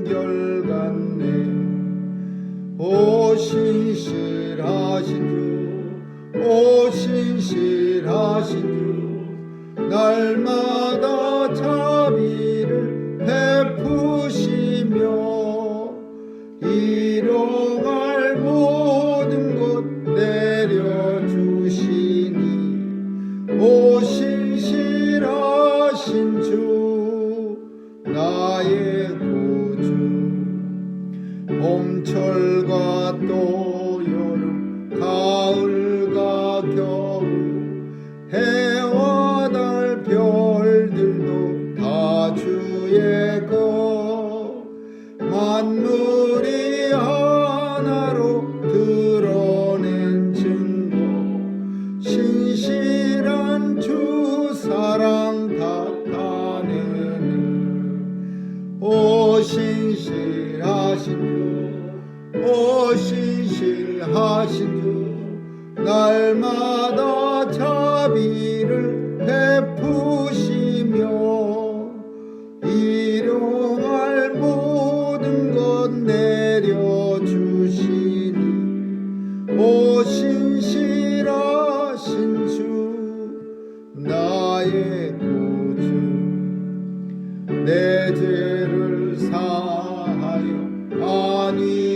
한결같네. 오 신실하신 주, 오 신실하신 주, 날마다 자비를 베푸시며 일용할 모든 것 내려주시니 오 신실하신 주, 나의 구주. 봄철과 또 여름, 가을과 겨울, 해와 달 별들도 다 주의 것. 만물이 하나로 드러낸 증거, 신실한 주 사랑 나타내네. 오 신실하신 주, 오 신실하신 주, 날마다 자비를 베푸시며 일용할 모든 것 내려주시니 오 신실하신 주, 나의 구주. 내 죄를 사하여 안위하시고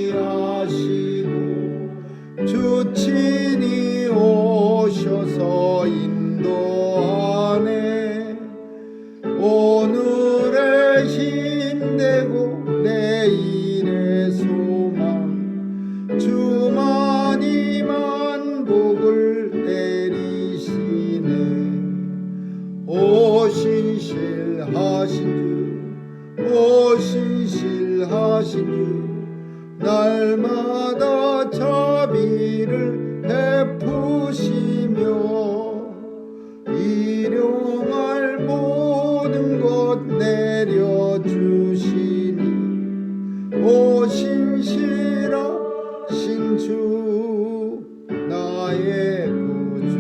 주 친히 오셔서 인도하네. 오늘의 힘되고 내일의 소망, 주만이 만복을 내리시네. 오 신실하신 주, 오 신실하신 주, 날마다 자비를 베푸시며 일용할 모든 것 내려주시니 오 신실하신 주, 나의 구주.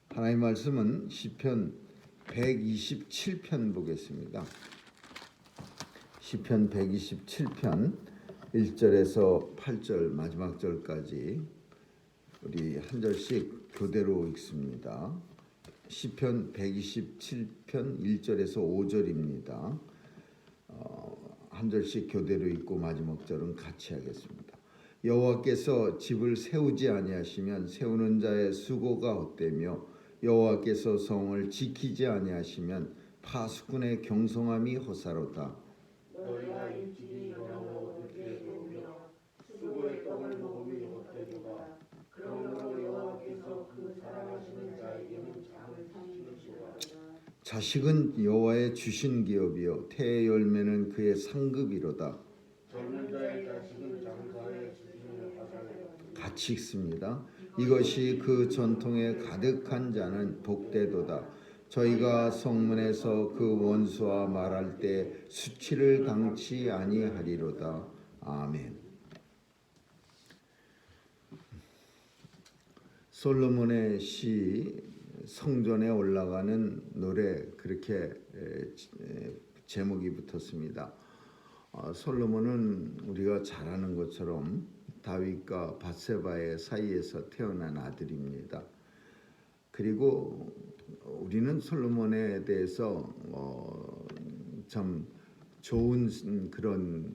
하나님의 말씀은 시편 127편 보겠습니다. 시편 127편 1절에서 8절 마지막 절까지 우리 한 절씩 교대로 읽습니다. 시편 127편 1절에서 5절입니다. 한 절씩 교대로 읽고 마지막 절은 같이 하겠습니다. 여호와께서 집을 세우지 아니하시면 세우는 자의 수고가 헛되며 여호와께서 성을 지키지 아니하시면 파수꾼의 경성함이 허사로다. 너희가 일찍이 일어나고 늦게 배우며 수고의 떡을 먹음이 헛되도다. 그러므로 여호와께서 그 사랑하시는 자에게는 잠을 지키시리로다. 자식은 여호와의 주신 기업이요 태의 열매는 그의 상급이로다. 젊은 자의 자식은 장사의 주신을 받아내라. 같이 읽습니다. 이것이 그 전통에 가득한 자는 복되도다. 저희가 성문에서 그 원수와 말할 때 수치를 당치 아니하리로다. 아멘. 솔로몬의 시 성전에 올라가는 노래, 그렇게 제목이 붙었습니다. 솔로몬은 우리가 잘 아는 것처럼 다윗과 밧세바의 사이에서 태어난 아들입니다. 그리고 우리는 솔로몬에 대해서 참 좋은 그런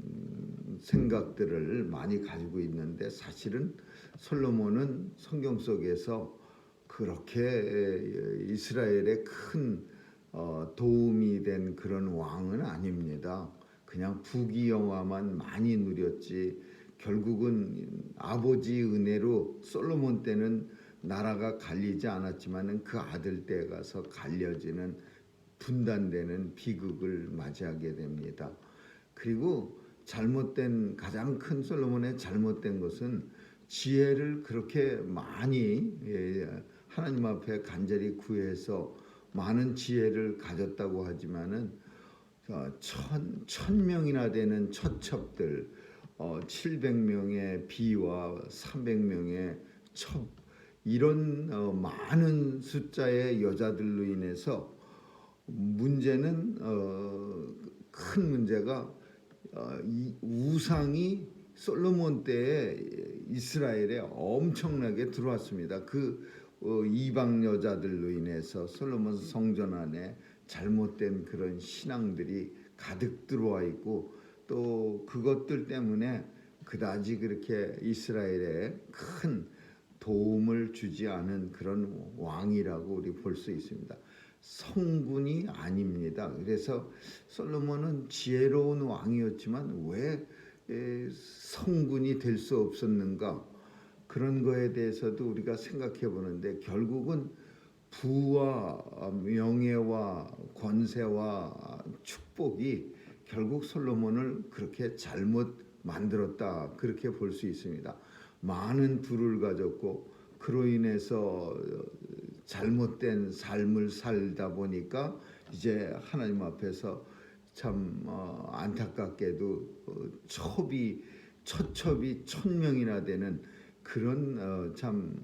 생각들을 많이 가지고 있는데, 사실은 솔로몬은 성경 속에서 그렇게 이스라엘에 큰 도움이 된 그런 왕은 아닙니다. 그냥 부귀영화만 많이 누렸지 결국은 아버지 은혜로 솔로몬 때는 나라가 갈리지 않았지만은 그 아들 때에 가서 갈려지는, 분단되는 비극을 맞이하게 됩니다. 그리고 가장 큰 솔로몬의 잘못된 것은 지혜를 그렇게 많이 하나님 앞에 간절히 구해서 많은 지혜를 가졌다고 하지만은 1000명이나 되는 처첩들, 700명의 비와 300명의 첩, 이런 많은 숫자의 여자들로 인해서 문제는 큰 문제가 이 우상이 솔로몬 때에 이스라엘에 엄청나게 들어왔습니다. 이방 여자들로 인해서 솔로몬 성전 안에 잘못된 그런 신앙들이 가득 들어와 있고 또 그것들 때문에 그다지 그렇게 이스라엘에 큰 도움을 주지 않은 그런 왕이라고 우리 볼 수 있습니다. 성군이 아닙니다. 그래서 솔로몬은 지혜로운 왕이었지만 왜 성군이 될 수 없었는가? 그런 거에 대해서도 우리가 생각해 보는데 결국은 부와 명예와 권세와 축복이 결국 솔로몬을 그렇게 잘못 만들었다, 그렇게 볼 수 있습니다. 많은 부를 가졌고 그로 인해서 잘못된 삶을 살다 보니까 이제 하나님 앞에서 참 안타깝게도 처첩이 1000명이나 되는 그런 참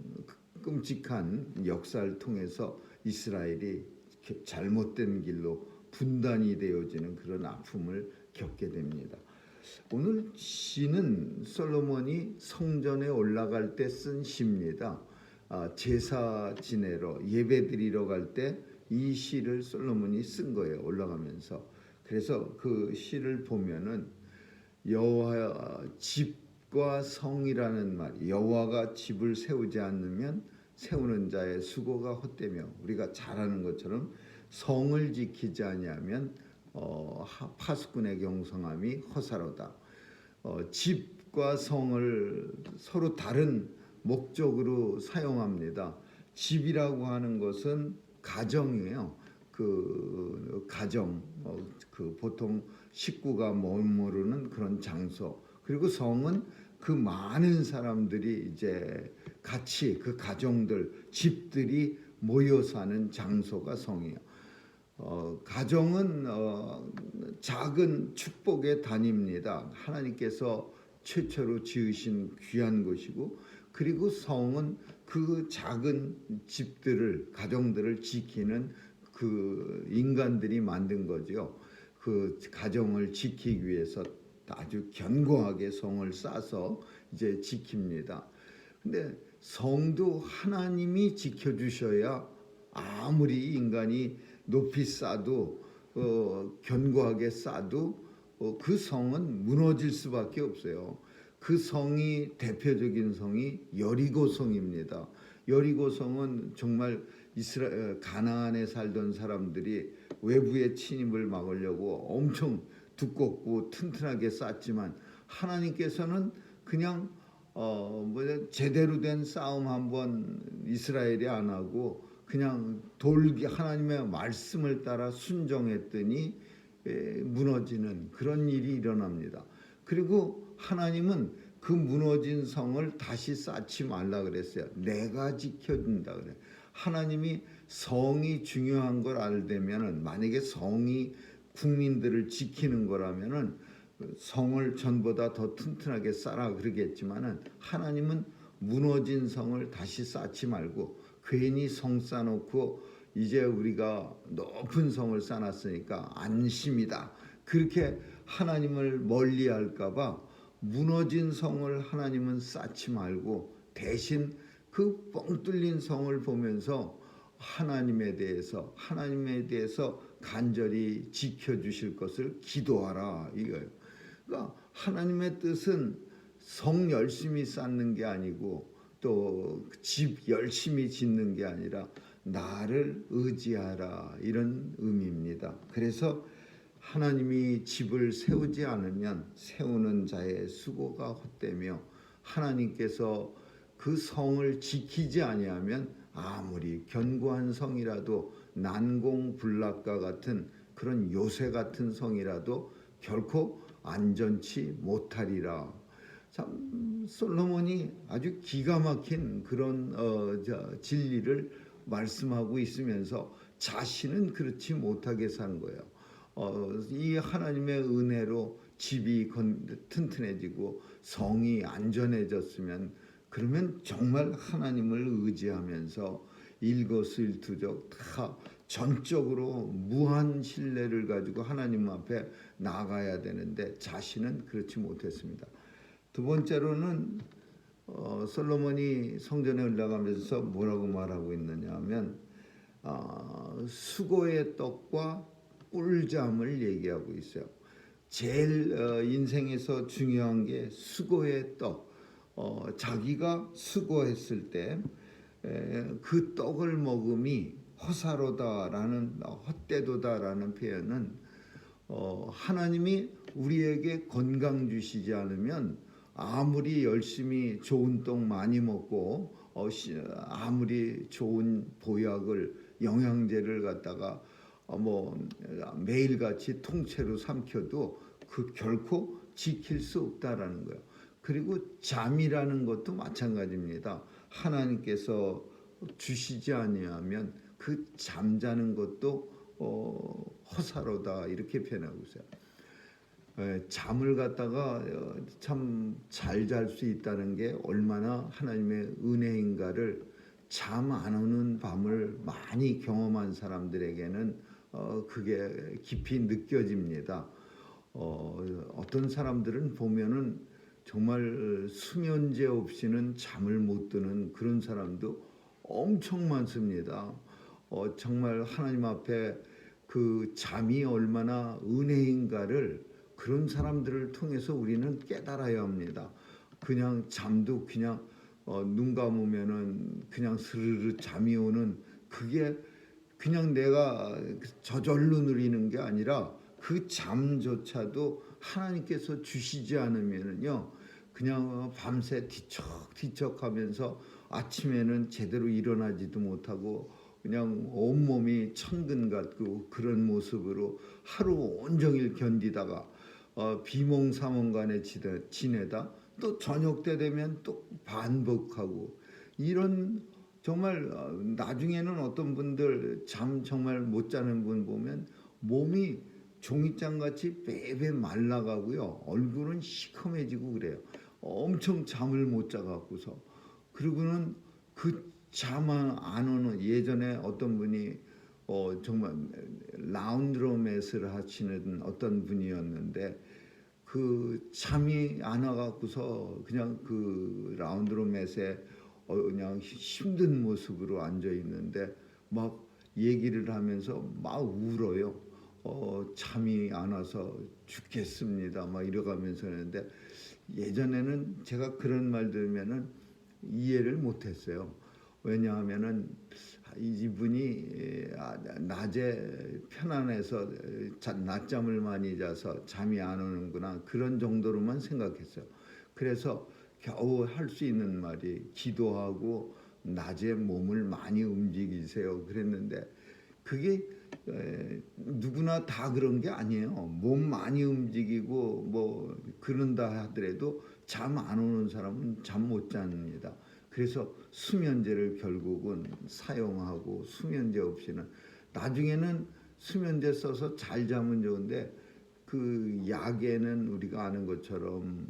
끔찍한 역사를 통해서 이스라엘이 잘못된 길로 분단이 되어지는 그런 아픔을 겪게 됩니다. 오늘 시는 솔로몬이 성전에 올라갈 때 쓴 시입니다. 제사 지내러 예배드리러 갈 때 이 시를 솔로몬이 쓴 거예요. 올라가면서. 그래서 그 시를 보면은 여호와 집과 성이라는 말, 여호와가 집을 세우지 않으면 세우는 자의 수고가 헛되며, 우리가 잘 아는 것처럼 성을 지키지 아니하면 파수꾼의 경성함이 허사로다. 집과 성을 서로 다른 목적으로 사용합니다. 집이라고 하는 것은 가정이에요. 그 가정, 그 보통 식구가 머무르는 그런 장소. 그리고 성은 그 많은 사람들이 이제 같이 그 가정들, 집들이 모여 사는 장소가 성이에요. 가정은 작은 축복의 단위입니다. 하나님께서 최초로 지으신 귀한 것이고, 그리고 성은 그 작은 집들을, 가정들을 지키는 그 인간들이 만든 거죠. 그 가정을 지키기 위해서 아주 견고하게 성을 쌓아서 이제 지킵니다. 근데 성도 하나님이 지켜주셔야 아무리 인간이 높이 쌓아도 견고하게 쌓아도 그 성은 무너질 수밖에 없어요. 그 성이, 대표적인 성이 여리고성입니다. 여리고성은 정말 가나안에 살던 사람들이 외부의 침입을 막으려고 엄청 두껍고 튼튼하게 쌓았지만 하나님께서는 그냥 제대로 된 싸움 한번 이스라엘이 안 하고 그냥 하나님의 말씀을 따라 순종했더니 무너지는 그런 일이 일어납니다. 그리고 하나님은 그 무너진 성을 다시 쌓지 말라 그랬어요. 내가 지켜준다 그래. 하나님이 성이 중요한 걸 알되면은, 만약에 성이 국민들을 지키는 거라면은 성을 전보다 더 튼튼하게 쌓아 그러겠지만은, 하나님은 무너진 성을 다시 쌓지 말고 괜히 성 쌓아놓고 이제 우리가 높은 성을 쌓았으니까 안심이다, 그렇게 하나님을 멀리할까봐 무너진 성을 하나님은 쌓지 말고 대신 그 뻥 뚫린 성을 보면서 하나님에 대해서 간절히 지켜주실 것을 기도하라, 이거예요. 그러니까 하나님의 뜻은 성 열심히 쌓는 게 아니고 또 집 열심히 짓는 게 아니라 나를 의지하라, 이런 의미입니다. 그래서 하나님이 집을 세우지 않으면 세우는 자의 수고가 헛되며, 하나님께서 그 성을 지키지 아니하면 아무리 견고한 성이라도 난공불락과 같은 그런 요새 같은 성이라도 결코 안전치 못하리라. 참 솔로몬이 아주 기가 막힌 그런 진리를 말씀하고 있으면서 자신은 그렇지 못하게 산 거예요. 이 하나님의 은혜로 집이 튼튼해지고 성이 안전해졌으면, 그러면 정말 하나님을 의지하면서 일거수일투족 다 전적으로 무한 신뢰를 가지고 하나님 앞에 나가야 되는데 자신은 그렇지 못했습니다. 두 번째로는 솔로몬이 성전에 올라가면서 뭐라고 말하고 있느냐 하면 수고의 떡과 꿀잠을 얘기하고 있어요. 제일 인생에서 중요한 게 수고의 떡. 자기가 수고했을 때 그 떡을 먹음이 허사로다라는 헛되도다라는 표현은 하나님이 우리에게 건강 주시지 않으면 아무리 열심히 좋은 떡 많이 먹고 아무리 좋은 보약을 영양제를 갖다가 매일같이 통째로 삼켜도 그 결코 지킬 수 없다라는 거예요. 그리고 잠이라는 것도 마찬가지입니다. 하나님께서 주시지 아니하면 그 잠자는 것도 허사로다 이렇게 표현하고 있어요. 잠을 갖다가 참 잘 잘 수 있다는 게 얼마나 하나님의 은혜인가를 잠 안 오는 밤을 많이 경험한 사람들에게는 그게 깊이 느껴집니다. 어떤 사람들은 보면은 정말 수면제 없이는 잠을 못 드는 그런 사람도 엄청 많습니다. 정말 하나님 앞에 그 잠이 얼마나 은혜인가를 그런 사람들을 통해서 우리는 깨달아야 합니다. 그냥 잠도 그냥 눈 감으면은 그냥 스르르 잠이 오는 그게 그냥 내가 저절로 누리는 게 아니라 그 잠조차도 하나님께서 주시지 않으면은요 그냥 밤새 뒤척뒤척하면서 아침에는 제대로 일어나지도 못하고 그냥 온몸이 천근 같고 그런 모습으로 하루 온종일 견디다가 비몽사몽간에 지내다 또 저녁 때 되면 또 반복하고 이런 정말 나중에는 어떤 분들 잠 정말 못 자는 분 보면 몸이 종이장같이 빼빼 말라가고요. 얼굴은 시커매지고 그래요. 엄청 잠을 못 자갖고서. 그리고는 그 잠 안 오는 예전에 어떤 분이 정말 라운드로맷을 하시는 어떤 분이었는데 그 잠이 안 와갖고서 그냥 그 라운드로맷에 그냥 힘든 모습으로 앉아 있는데 막 얘기를 하면서 막 울어요. 잠이 안 와서 죽겠습니다. 막 이러가면서 했는데 예전에는 제가 그런 말 들으면은 이해를 못했어요. 왜냐하면은 이분이 낮에 편안해서 낮잠을 많이 자서 잠이 안 오는구나 그런 정도로만 생각했어요. 그래서 겨우 할 수 있는 말이 기도하고 낮에 몸을 많이 움직이세요 그랬는데 그게 누구나 다 그런 게 아니에요. 몸 많이 움직이고 뭐 그런다 하더라도 잠 안 오는 사람은 잠 못 잡니다. 그래서 수면제를 결국은 사용하고 수면제 없이는 나중에는 수면제 써서 잘 자면 좋은데 그 약에는 우리가 아는 것처럼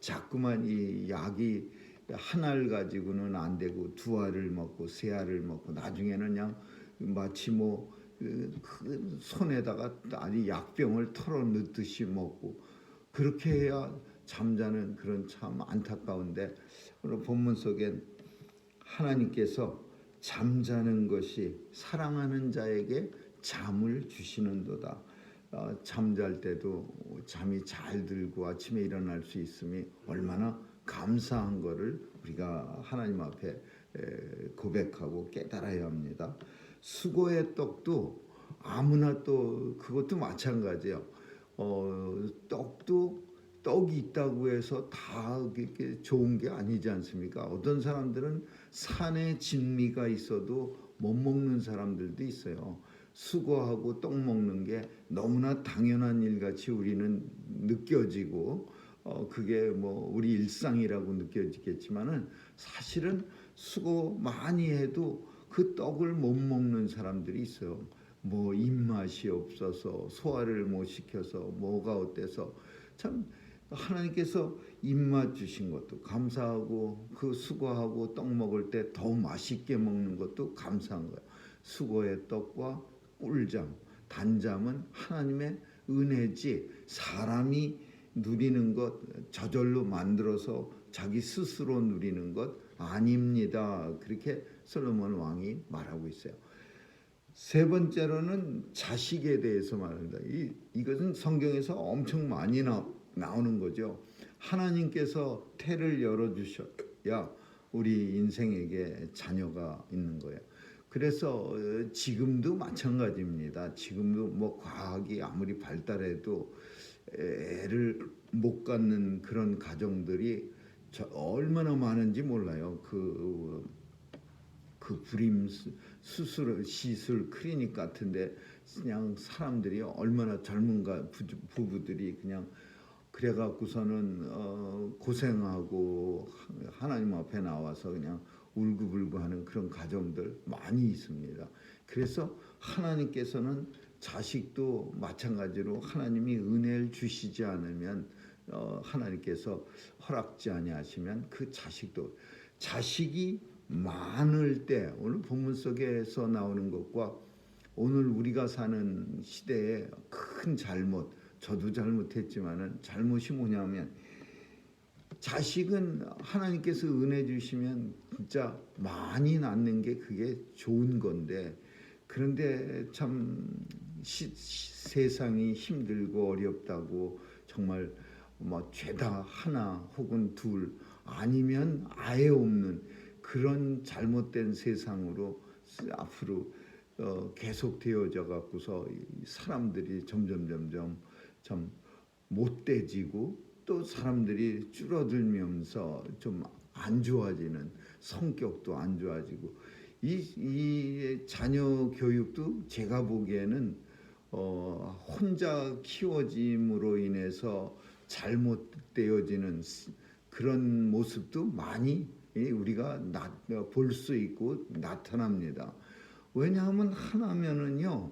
자꾸만 이 약이 하나를 가지고는 안 되고 두 알을 먹고 세 알을 먹고 나중에는 그냥 마치 그 손에다가 아니 약병을 털어 넣듯이 먹고 그렇게 해야 잠자는 그런 참 안타까운데 오늘 본문 속엔 하나님께서 잠자는 것이 사랑하는 자에게 잠을 주시는도다. 잠잘 때도 잠이 잘 들고 아침에 일어날 수 있음이 얼마나 감사한 거를 우리가 하나님 앞에 고백하고 깨달아야 합니다. 수고의 떡도 아무나 또 그것도 마찬가지예요. 떡이 있다고 해서 다 이렇게 좋은 게 아니지 않습니까? 어떤 사람들은 산에 진미가 있어도 못 먹는 사람들도 있어요. 수고하고 떡 먹는 게 너무나 당연한 일같이 우리는 느껴지고 그게 뭐 우리 일상이라고 느껴지겠지만은 사실은 수고 많이 해도 그 떡을 못 먹는 사람들이 있어요. 뭐 입맛이 없어서 소화를 못 시켜서 뭐가 어때서 참 하나님께서 입맛 주신 것도 감사하고 그 수고하고 떡 먹을 때 더 맛있게 먹는 것도 감사한 거예요. 수고의 떡과 꿀잠, 단잠은 하나님의 은혜지 사람이 누리는 것, 저절로 만들어서 자기 스스로 누리는 것 아닙니다. 그렇게 솔로몬 왕이 말하고 있어요. 세 번째로는 자식에 대해서 말합니다. 이것은 성경에서 엄청 많이 나오는 거죠. 하나님께서 태를 열어주셔야 우리 인생에게 자녀가 있는 거예요. 그래서 지금도 마찬가지입니다. 지금도 뭐 과학이 아무리 발달해도 애를 못 갖는 그런 가정들이 얼마나 많은지 몰라요. 그 불임 수술 시술 클리닉 같은데 그냥 사람들이 얼마나 젊은가 부부들이 그냥 그래갖고서는 고생하고 하나님 앞에 나와서 그냥 울고불고하는 그런 가정들 많이 있습니다. 그래서 하나님께서는 자식도 마찬가지로 하나님이 은혜를 주시지 않으면 하나님께서 허락지 아니하시면 그 자식이 많을 때 오늘 본문 속에서 나오는 것과 오늘 우리가 사는 시대의 큰 잘못, 저도 잘못했지만은 잘못이 뭐냐면 자식은 하나님께서 은혜 주시면 진짜 많이 낳는 게 그게 좋은 건데 그런데 참 세상이 힘들고 어렵다고 정말 뭐 죄다 하나 혹은 둘 아니면 아예 없는 그런 잘못된 세상으로 앞으로 계속 되어져 갖고서 사람들이 점점 좀 못돼지고 또 사람들이 줄어들면서 좀 안 좋아지는 성격도 안 좋아지고 이 자녀 교육도 제가 보기에는 혼자 키워짐으로 인해서 잘못되어지는 그런 모습도 많이 우리가 볼 수 있고 나타납니다. 왜냐하면 하나면은요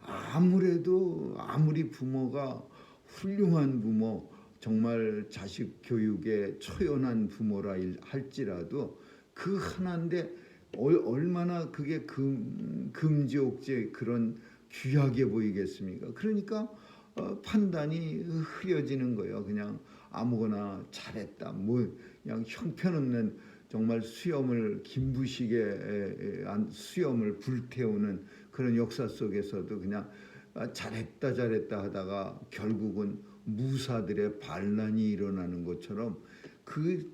아무리 부모가 훌륭한 부모 정말 자식 교육에 초연한 부모라 할지라도 그 하나인데 얼마나 그게 금지옥제 그런 귀하게 보이겠습니까? 그러니까 판단이 흐려지는 거예요. 그냥 아무거나 잘했다. 뭐 그냥 형편없는 정말 수염을 김부식의 수염을 불태우는 그런 역사 속에서도 그냥 잘했다 하다가 결국은 무사들의 반란이 일어나는 것처럼 그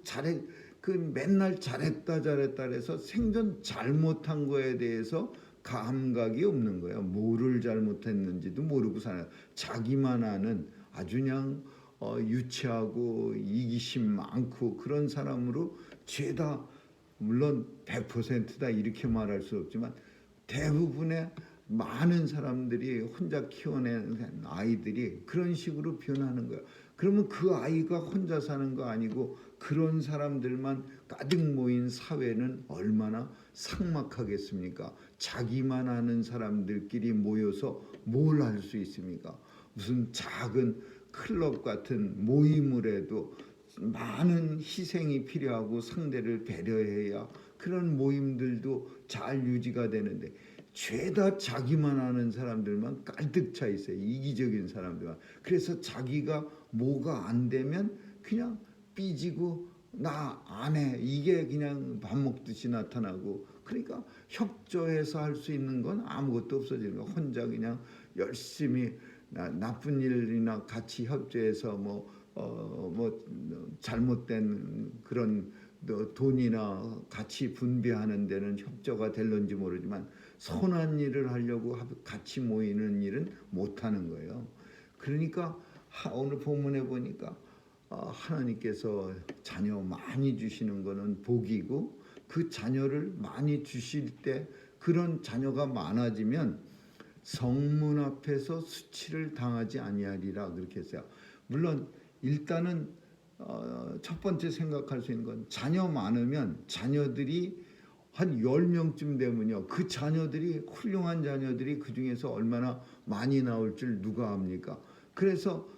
맨날 잘했다 해서 생전 잘못한 거에 대해서 감각이 없는 거예요. 뭐를 잘못했는지도 모르고 사는 자기만 아는 아주 그냥 유치하고 이기심 많고 그런 사람으로 죄다 물론 100%다 이렇게 말할 수 없지만 대부분의 많은 사람들이 혼자 키워낸 아이들이 그런 식으로 변하는 거예요. 그러면 그 아이가 혼자 사는 거 아니고 그런 사람들만 가득 모인 사회는 얼마나 삭막하겠습니까? 자기만 아는 사람들끼리 모여서 뭘 할 수 있습니까? 무슨 작은 클럽 같은 모임을 해도 많은 희생이 필요하고 상대를 배려해야 그런 모임들도 잘 유지가 되는데 죄다 자기만 아는 사람들만 가득 차 있어요. 이기적인 사람들만. 그래서 자기가 뭐가 안 되면 그냥 삐지고 나 안 해. 이게 그냥 밥 먹듯이 나타나고 그러니까 협조해서 할 수 있는 건 아무것도 없어지는 거야. 혼자 그냥 열심히 나쁜 일이나 같이 협조해서 뭐 잘못된 그런 돈이나 같이 분배하는 데는 협조가 될런지 모르지만 선한 일을 하려고 같이 모이는 일은 못하는 거예요. 그러니까 오늘 본문에 보니까 하나님께서 자녀 많이 주시는 거는 복이고 그 자녀를 많이 주실 때 그런 자녀가 많아지면 성문 앞에서 수치를 당하지 아니하리라 그렇게 했어요. 물론 일단은 첫 번째 생각할 수 있는 건 자녀 많으면 자녀들이 한 10명쯤 되면요. 그 자녀들이 훌륭한 자녀들이 그중에서 얼마나 많이 나올 줄 누가 압니까? 그래서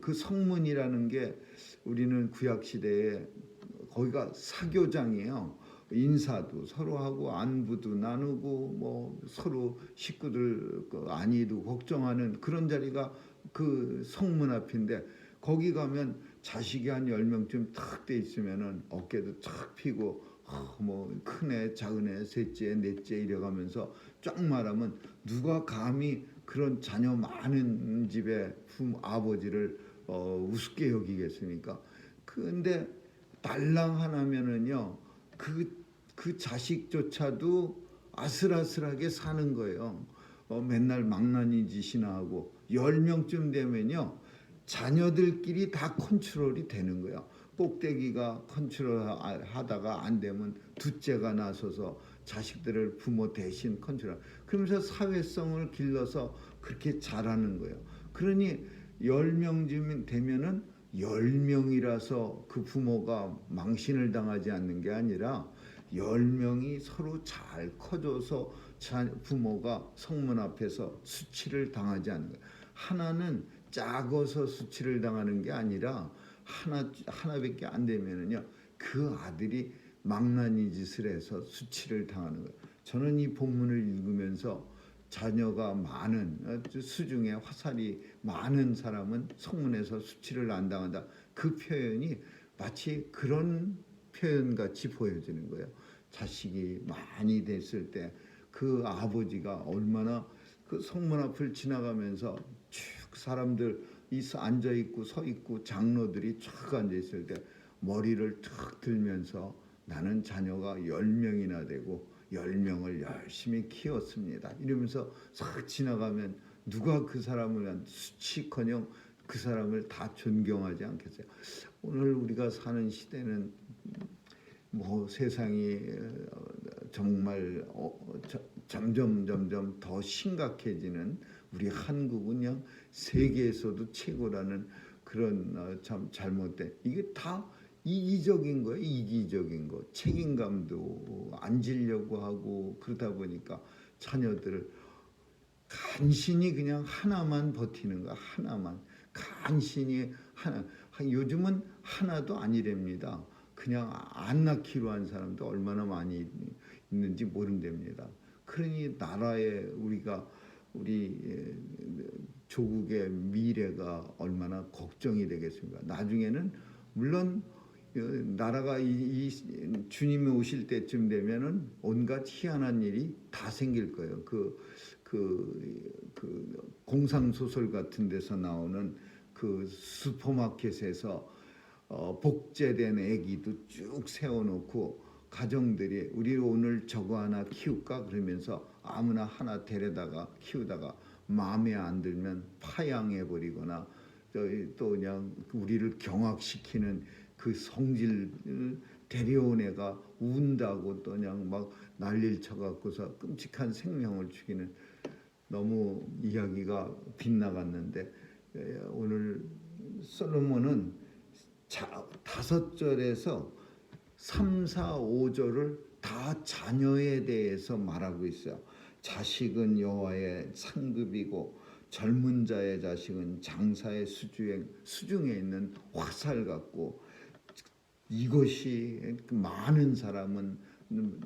그 성문이라는 게 우리는 구약 시대에 거기가 사교장이에요. 인사도 서로 하고 안부도 나누고 뭐 서로 식구들 그 안위도 걱정하는 그런 자리가 그 성문 앞인데, 거기 가면 자식이 한 10명쯤 탁 돼 있으면은 어깨도 탁 피고 뭐 큰애 작은애 셋째 넷째 이래가면서 쫙 말하면 누가 감히 그런 자녀 많은 집의 아버지를 우습게 여기겠습니까? 근데 달랑 하나면은요, 그 자식조차도 아슬아슬하게 사는 거예요. 맨날 망나니 짓이나 하고 10명쯤 되면요, 자녀들끼리 다 컨트롤이 되는 거예요. 꼭대기가 컨트롤 하다가 안 되면 둘째가 나서서 자식들을 부모 대신 컨트롤. 그러면서 사회성을 길러서 그렇게 잘하는 거예요. 그러니 10명쯤 되면은 10명이라서 그 부모가 망신을 당하지 않는 게 아니라 10명이 서로 잘 커져서 부모가 성문 앞에서 수치를 당하지 않는 거예요. 하나는 작아서 수치를 당하는 게 아니라 하나밖에 안 되면은요, 그 아들이 망나니 짓을 해서 수치를 당하는 거예요. 저는 이 본문을 읽으면서 자녀가 많은 수중에 화살이 많은 사람은 성문에서 수치를 안 당한다, 그 표현이 마치 그런 표현같이 보여지는 거예요. 자식이 많이 됐을 때 그 아버지가 얼마나 그 성문 앞을 지나가면서 쭉 사람들 앉아 있고 서 있고 장로들이 쫙 앉아 있을 때 머리를 탁 들면서 나는 자녀가 10명이나 되고 10명을 열심히 키웠습니다, 이러면서 싹 지나가면 누가 그 사람을 수치커녕 그 사람을 다 존경하지 않겠어요? 오늘 우리가 사는 시대는 뭐 세상이 정말 점점 더 심각해지는, 우리 한국은 그냥 세계에서도 최고라는 그런 참 잘못된, 이게 다 이기적인 거예요. 이기적인 거. 책임감도 안 지려고 하고 그러다 보니까 자녀들을 간신히 그냥 하나만 버티는 거, 하나만 간신히 하나. 요즘은 하나도 아니랍니다. 그냥 안 낳기로 한 사람도 얼마나 많이 있는지 모른답니다. 그러니 나라에 우리 조국의 미래가 얼마나 걱정이 되겠습니까? 나중에는 물론 나라가 이 주님이 오실 때쯤 되면은 온갖 희한한 일이 다 생길 거예요. 그 공상 소설 같은 데서 나오는 그 슈퍼마켓에서 복제된 애기도 쭉 세워놓고 가정들이 우리 오늘 저거 하나 키울까 그러면서 아무나 하나 데려다가 키우다가 마음에 안 들면 파양해 버리거나 또 그냥 우리를 경악시키는 그 성질 데려온 애가 운다고 또 그냥 막 난리를 쳐갖고서 끔찍한 생명을 죽이는, 너무 이야기가 빗나갔는데 오늘 솔로몬은 5절에서 3, 4, 5절을 다 자녀에 대해서 말하고 있어요. 자식은 여호와의 상급이고 젊은 자의 자식은 장사의 수중에 있는 화살 같고, 이것이 많은 사람은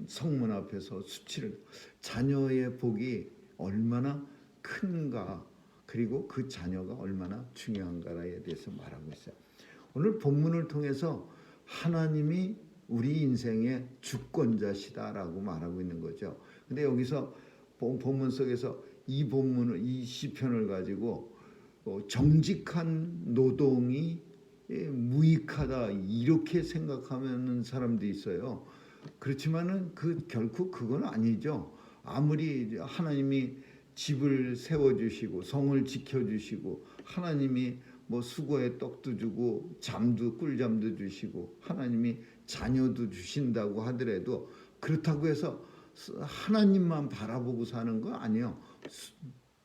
성문 앞에서 수치를, 자녀의 복이 얼마나 큰가, 그리고 그 자녀가 얼마나 중요한가에 대해서 말하고 있어요. 오늘 본문을 통해서 하나님이 우리 인생의 주권자시다라고 말하고 있는 거죠. 근데 여기서 본문 속에서 이 시편을 가지고 정직한 노동이 무익하다 이렇게 생각하는 사람도 있어요. 그렇지만은 결코 그건 아니죠. 아무리 하나님이 집을 세워주시고 성을 지켜주시고 하나님이 뭐 수고에 떡도 주고 꿀잠도 주시고 하나님이 자녀도 주신다고 하더라도, 그렇다고 해서 하나님만 바라보고 사는 거 아니에요.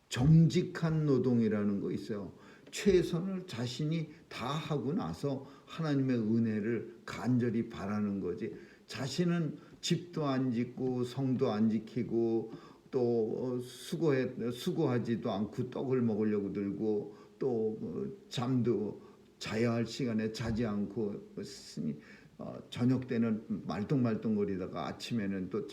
정직한 노동이라는 거 있어요. 최선을 자신이 다 하고 나서 하나님의 은혜를 간절히 바라는 거지, 자신은 집도 안 짓고 성도 안 지키고 또 수고하지도 않고 떡을 먹으려고 들고 또 잠도 자야 할 시간에 자지 않고 저녁 때는 말똥말똥거리다가 아침에는 또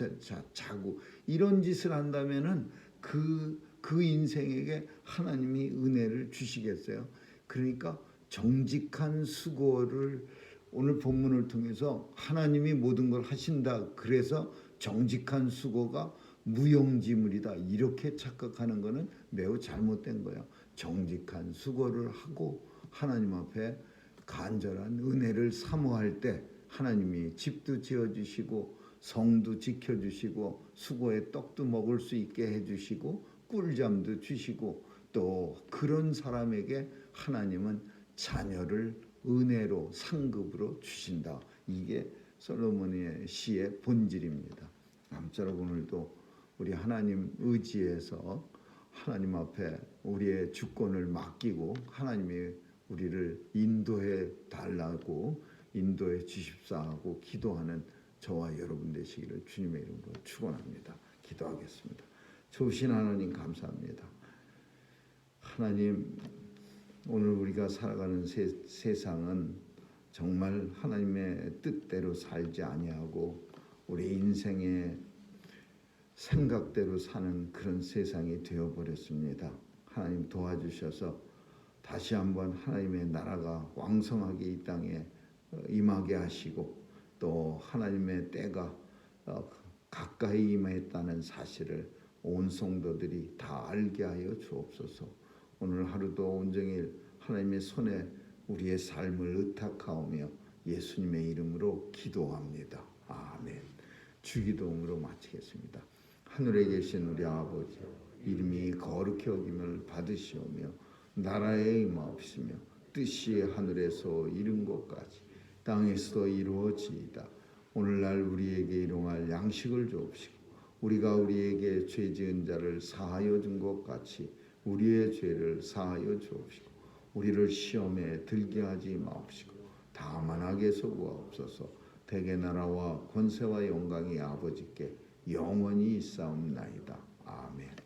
자고 이런 짓을 한다면은 그 인생에게 하나님이 은혜를 주시겠어요? 그러니까 정직한 수고를 오늘 본문을 통해서 하나님이 모든 걸 하신다. 그래서 정직한 수고가 무용지물이다. 이렇게 착각하는 것은 매우 잘못된 거예요. 정직한 수고를 하고 하나님 앞에 간절한 은혜를 사모할 때 하나님이 집도 지어주시고 성도 지켜주시고 수고의 떡도 먹을 수 있게 해주시고 꿀잠도 주시고 또 그런 사람에게 하나님은 자녀를 은혜로 상급으로 주신다. 이게 솔로몬의 시의 본질입니다. 아무쪼록 오늘도 우리 하나님 의지해서 하나님 앞에 우리의 주권을 맡기고 하나님이 우리를 인도해 달라고 인도해 주십사 하고 기도하는 저와 여러분 되시기를 주님의 이름으로 축원합니다. 기도하겠습니다. 좋으신 하나님 감사합니다. 하나님 오늘 우리가 살아가는 세상은 정말 하나님의 뜻대로 살지 아니하고 우리 인생의 생각대로 사는 그런 세상이 되어버렸습니다. 하나님 도와주셔서 다시 한번 하나님의 나라가 왕성하게 이 땅에 임하게 하시고 또 하나님의 때가 가까이 임했다는 사실을 온 성도들이 다 알게 하여 주옵소서. 오늘 하루도 온종일 하나님의 손에 우리의 삶을 의탁하오며 예수님의 이름으로 기도합니다. 아멘. 주기도문으로 마치겠습니다. 하늘에 계신 우리 아버지, 이름이 거룩히 여김을 받으시오며 나라에 임하옵시며 뜻이 하늘에서 이룬 것까지 땅에서도 이루어지이다. 오늘날 우리에게 일용할 양식을 주옵시고 우리가 우리에게 죄 지은 자를 사하여 준 것 같이 우리의 죄를 사하여 주옵시고 우리를 시험에 들게 하지 마옵시고 다만 악에서 구하옵소서. 대개 나라와 권세와 영광이 아버지께 영원히 있사옵나이다. 아멘.